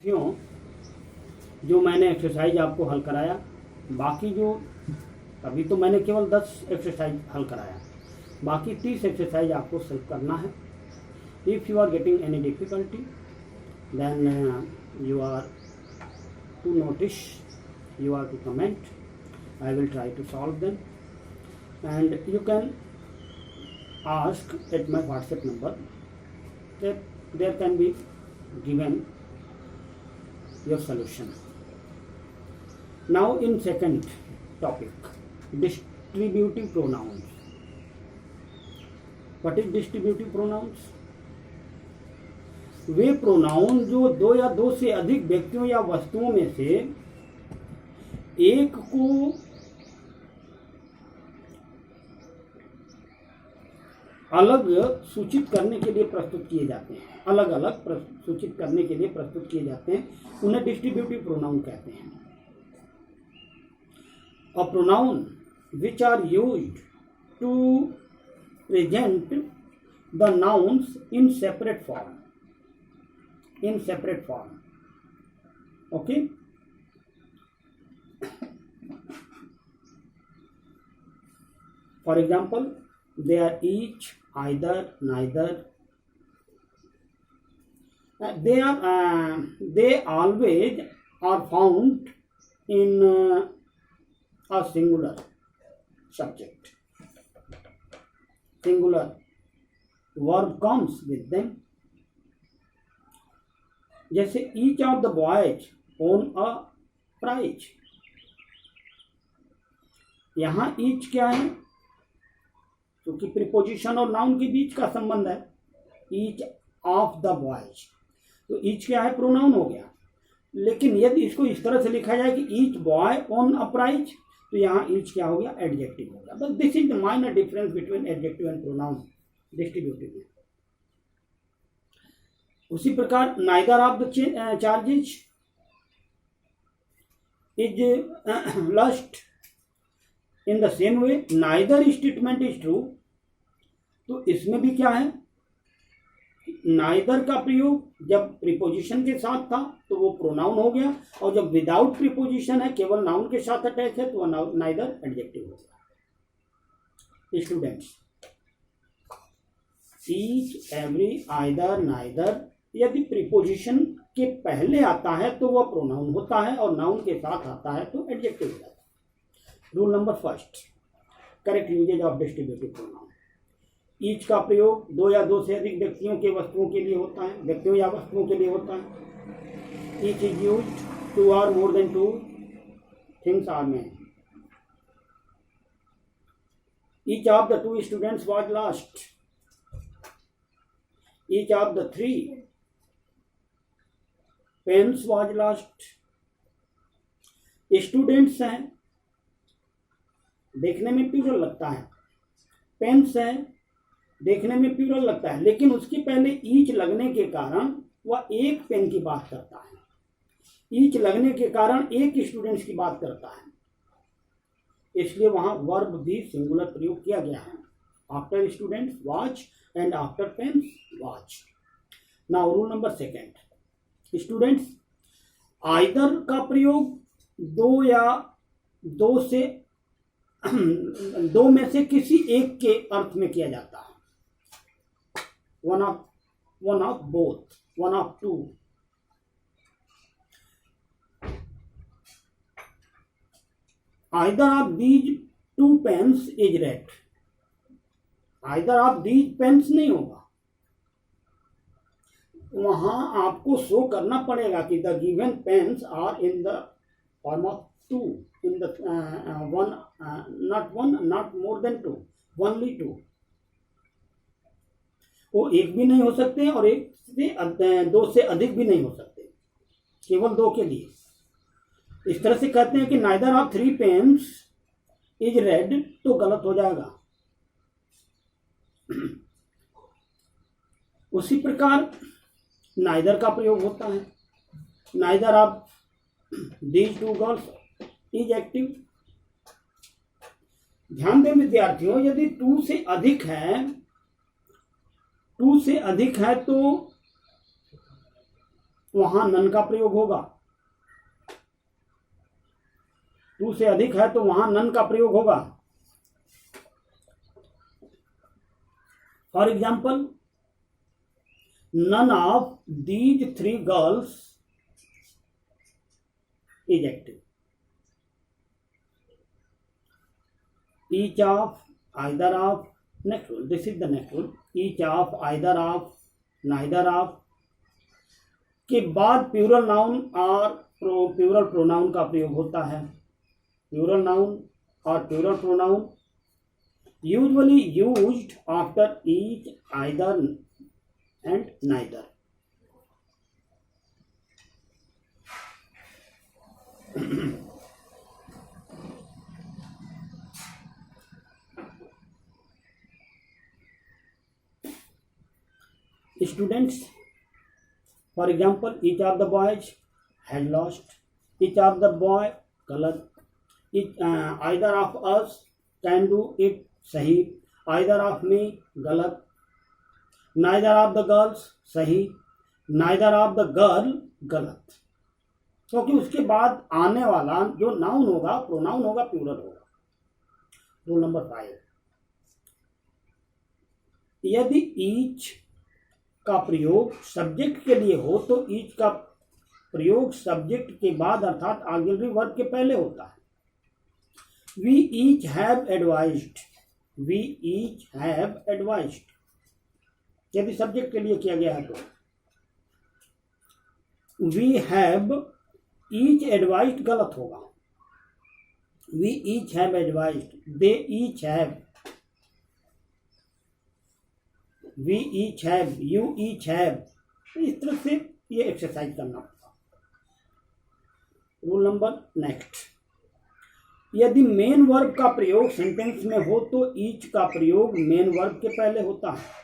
साथियों, जो मैंने एक्सरसाइज आपको हल कराया, बाकी जो अभी तो मैंने केवल 10 एक्सरसाइज हल कराया, बाकी 30 एक्सरसाइज आपको सिर्फ करना है। If you are getting any difficulty then you are to notice, you are to comment. I will try to solve them, and you can ask at my WhatsApp number that there can be given your solution. Now in second topic, distributive pronouns. What is distributive pronouns? Way pronoun जो दो या दो से अधिक व्यक्तियों या वस्तुओं में से एक को अलग सूचित करने के लिए प्रस्तुत किए जाते हैं, अलग अलग सूचित करने के लिए प्रस्तुत किए जाते हैं, उन्हें डिस्ट्रीब्यूटिव प्रोनाउन कहते हैं। A pronoun which are used to present the nouns in separate form, okay? For example, they are each, either, neither. They always are found in a singular subject. Singular verb comes with them. जैसे each of the boys own a prize. यहाँ each क्या है? क्योंकि preposition और noun के बीच का संबंध है, ईच ऑफ द बॉयज, तो ईच क्या है? प्रोनाउन हो गया। लेकिन यदि इसको इस तरह से लिखा जाए कि each boy on a prize, तो यहाँ ईच क्या हो गया? एडजेक्टिव हो गया। बस this is the minor difference between adjective and pronoun distributive में। उसी प्रकार neither of the charges is lust, in the same way neither statement is true, तो इसमें भी क्या है? नाइदर का प्रयोग जब प्रीपोजिशन के साथ था तो वो प्रोनाउन हो गया, और जब विदाउट प्रीपोजिशन है, केवल नाउन के साथ अटैच है, तो वह नाइदर एडजेक्टिव हो गया। Students, each, every, either, neither यदि प्रीपोजिशन के पहले आता है तो वह प्रोनाउन होता है, और नाउन के साथ आता है तो एडजेक्टिव हो जाता है। Rule number first, correct usage of distributive pronoun. Each का प्रयोग दो या दो से अधिक व्यक्तियों के वस्तुओं के लिए होता है, व्यक्तियों या वस्तुओं के लिए होता है। ईच इज यूज्ड टू और more than two things are main. Each of the two students was last. Each of the three pens was last. Students हैं, देखने में प्लूरल लगता है, पेन्स है, देखने में प्लूरल लगता है, लेकिन उसके पहले ईच लगने के कारण वह एक पेन की बात करता है, ईच लगने के कारण एक स्टूडेंट्स की बात करता है, इसलिए वहां वर्ब भी सिंगुलर प्रयोग किया गया है। After students watch and after pens watch. Now rule number second, students, either का प्रयोग दो या दो से दो में से किसी एक के अर्थ में किया जाता है। One of both, one of two. Either of these two pens is red. Either of these pens नहीं होगा, वहां आपको शो करना पड़ेगा कि the given pens are in the form of two, in the not more than two, only two। वो एक भी नहीं हो सकते और एक से दो से अधिक भी नहीं हो सकते, केवल दो के लिए। इस तरह से कहते हैं कि neither of three pens is red, तो गलत हो जाएगा। उसी प्रकार नाइदर का प्रयोग होता है, neither of these to girls is active. ध्यान दें विद्यार्थियों, यदि टू से अधिक है तो वहां नन का प्रयोग होगा। 2 से अधिक है तो वहां नन का प्रयोग होगा। For example, none of these 3 girls is active. Each of, either of, next rule, this is the next rule, each of, either of, neither of के बाद प्लूरल नाउन और प्लूरल प्रोनाउन का प्रयोग होता है। प्लूरल नाउन और plural pronoun usually used after each, either and neither. Students, for example, each of the boys had lost, each of the boy गलत, either of us can do it सही, either of me गलत, neither of the girls सही, neither of the girl गलत, क्योंकि उसके बाद आने वाला जो नाउन होगा प्रोनाउन होगा प्लूरल होगा। रूल नंबर 5, यदि ईच का प्रयोग सब्जेक्ट के लिए हो तो ईच का प्रयोग सब्जेक्ट के बाद अर्थात ऑक्सिलरी वर्ब के पहले होता है। We each have advised, we each have advised यदि सब्जेक्ट के लिए किया गया है तो वी हैव ईच एडवाइज्ड गलत होगा। We each have advised, they each have, we each have, you each have. इस तरह से ये एक्सरसाइज करना पड़ता। रूल नंबर नेक्स्ट, यदि मेन वर्ब का प्रयोग सेंटेंस में हो तो ईच का प्रयोग मेन वर्ब के पहले होता है।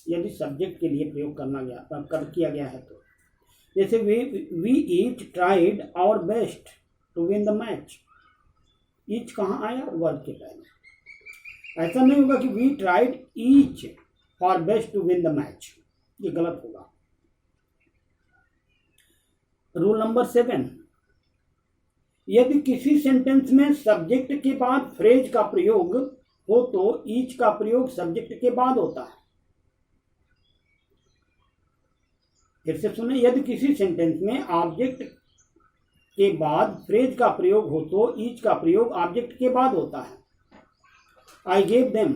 यदि सब्जेक्ट के लिए प्रयोग किया गया है तो जैसे we each tried our best to win the match, each कहाँ आया? वर्ब के पहले। ऐसा नहीं होगा कि we tried each for best to win the match, ये गलत होगा। रूल नंबर 7, यदि किसी सेंटेंस में सब्जेक्ट के बाद फ्रेज का प्रयोग हो तो ईच का प्रयोग सब्जेक्ट के बाद होता है। फिर से सुने, यदि किसी सेंटेंस में ऑब्जेक्ट के बाद फ्रेज का प्रयोग हो तो ईच का प्रयोग ऑब्जेक्ट के बाद होता है। I gave them,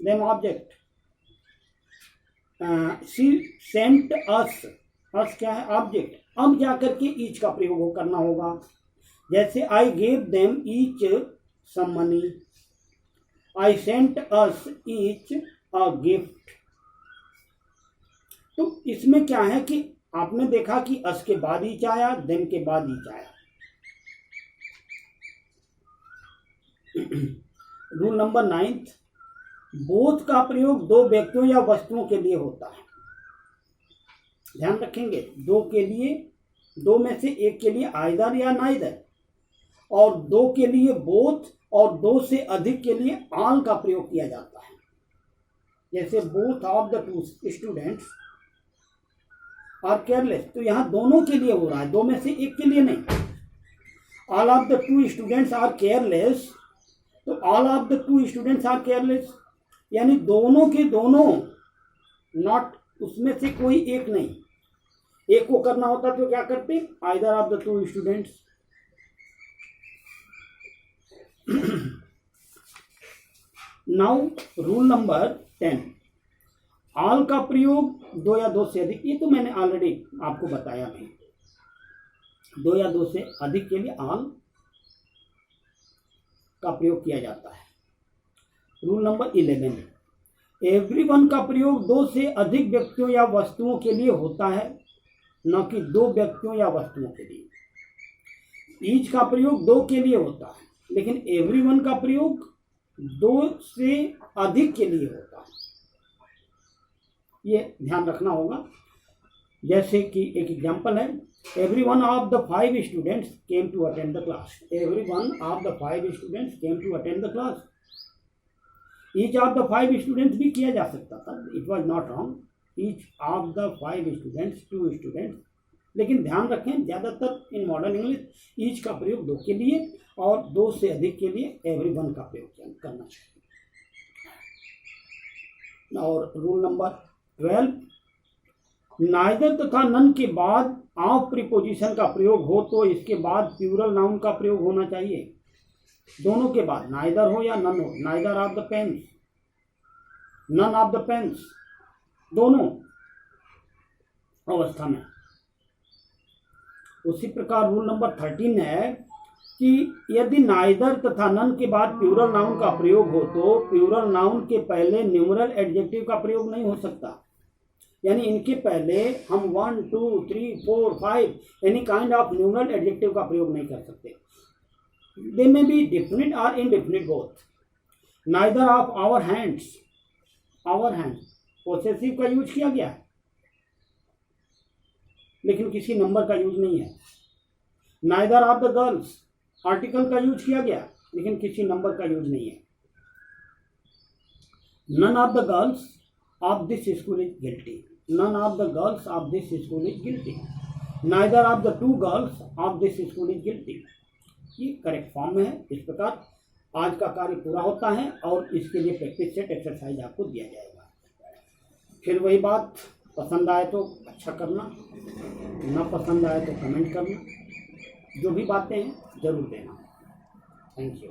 them object, she sent us, us क्या है? ऑब्जेक्ट। अब जाकर के ईच का प्रयोग करना होगा। जैसे I gave them each some money, I sent us each a gift. तो इसमें क्या है कि आपने देखा कि अस के बाद ईच आया, देम के बाद ईच आया। रूल नंबर 9, बोथ का प्रयोग 2 व्यक्तियों या वस्तुओं के लिए होता है। ध्यान रखेंगे, 2 के लिए, 2 में से एक के लिए आइदर या नाइदर, और 2 के लिए बोथ, और 2 से अधिक के लिए ऑल का प्रयोग किया जाता है। जैसे both of the 2 students are careless, तो यहाँ दोनों के लिए हो रहा है, 2 में से एक के लिए नहीं। All of the 2 students are careless, तो all of the 2 students are careless यानी दोनों के दोनों, नॉट उसमें से कोई एक नहीं। एक को करना होता तो क्या करते? Either of the 2 students. Now rule number 10, all का प्रयोग 2 या 2 से अधिक, ये तो मैंने ऑलरेडी आपको बताया नहीं। 2 या 2 से अधिक के लिए ऑल का प्रयोग किया जाता है। रूल नंबर 11, एवरीवन का प्रयोग 2 से अधिक व्यक्तियों या वस्तुओं के लिए होता है, न कि 2 व्यक्तियों या वस्तुओं के लिए। ईच का प्रयोग 2 के लिए होता है, लेकिन एवरीवन का प्रयोग 2 से अधिक के लिए होता है। ये ध्यान रखना होगा। जैसे कि एक एग्जांपल है, everyone of the 5 students came to attend the class. Everyone of the 5 students came to attend the class. Each of the 5 students भी किया जा सकता था, it was not wrong. Each of the 5 students 2 students, लेकिन ध्यान रखें ज़्यादातर in modern English each का प्रयोग 2 के लिए और 2 से अधिक के लिए एवरीवन का प्रयोग करना चाहिए। और रूल नंबर 12, नाइदर तथा नन के बाद ऑफ प्रीपोजिशन का प्रयोग हो तो इसके बाद प्लूरल नाउन का प्रयोग होना चाहिए। दोनों के बाद, नाइदर हो या नन हो, neither of the pens, none of the pens, दोनों अवस्था में। उसी प्रकार रूल नंबर 13 है कि यदि नाइदर तथा नन के बाद प्लूरल नाउन का प्रयोग हो तो प्लूरल नाउन के पहले न्यूमरल एडजेक्टिव का प्रयोग नहीं हो सकता। यानी इनके पहले हम 1 2 3 4 5 any kind of numeral adjective का प्रयोग नहीं कर सकते। दे मे बी डेफिनिट और indefinite both. Neither of our hands, our hand possessive का यूज किया गया है लेकिन किसी नंबर का यूज नहीं है। Neither of the girls, article का यूज किया गया लेकिन किसी नंबर का यूज नहीं है। None of the girls of this school is guilty, none of the girls of this school is guilty, neither of the 2 girls of this school is guilty. ये correct form में है। इस प्रकार आज का कार्य पूरा होता है और इसके लिए प्रैक्टिस सेट एक्सरसाइज आपको दिया जाएगा। फिर वही बात, पसंद आए तो अच्छा करना, ना पसंद आए तो कमेंट करना, जो भी बातें हैं जरूर देना। Thank you.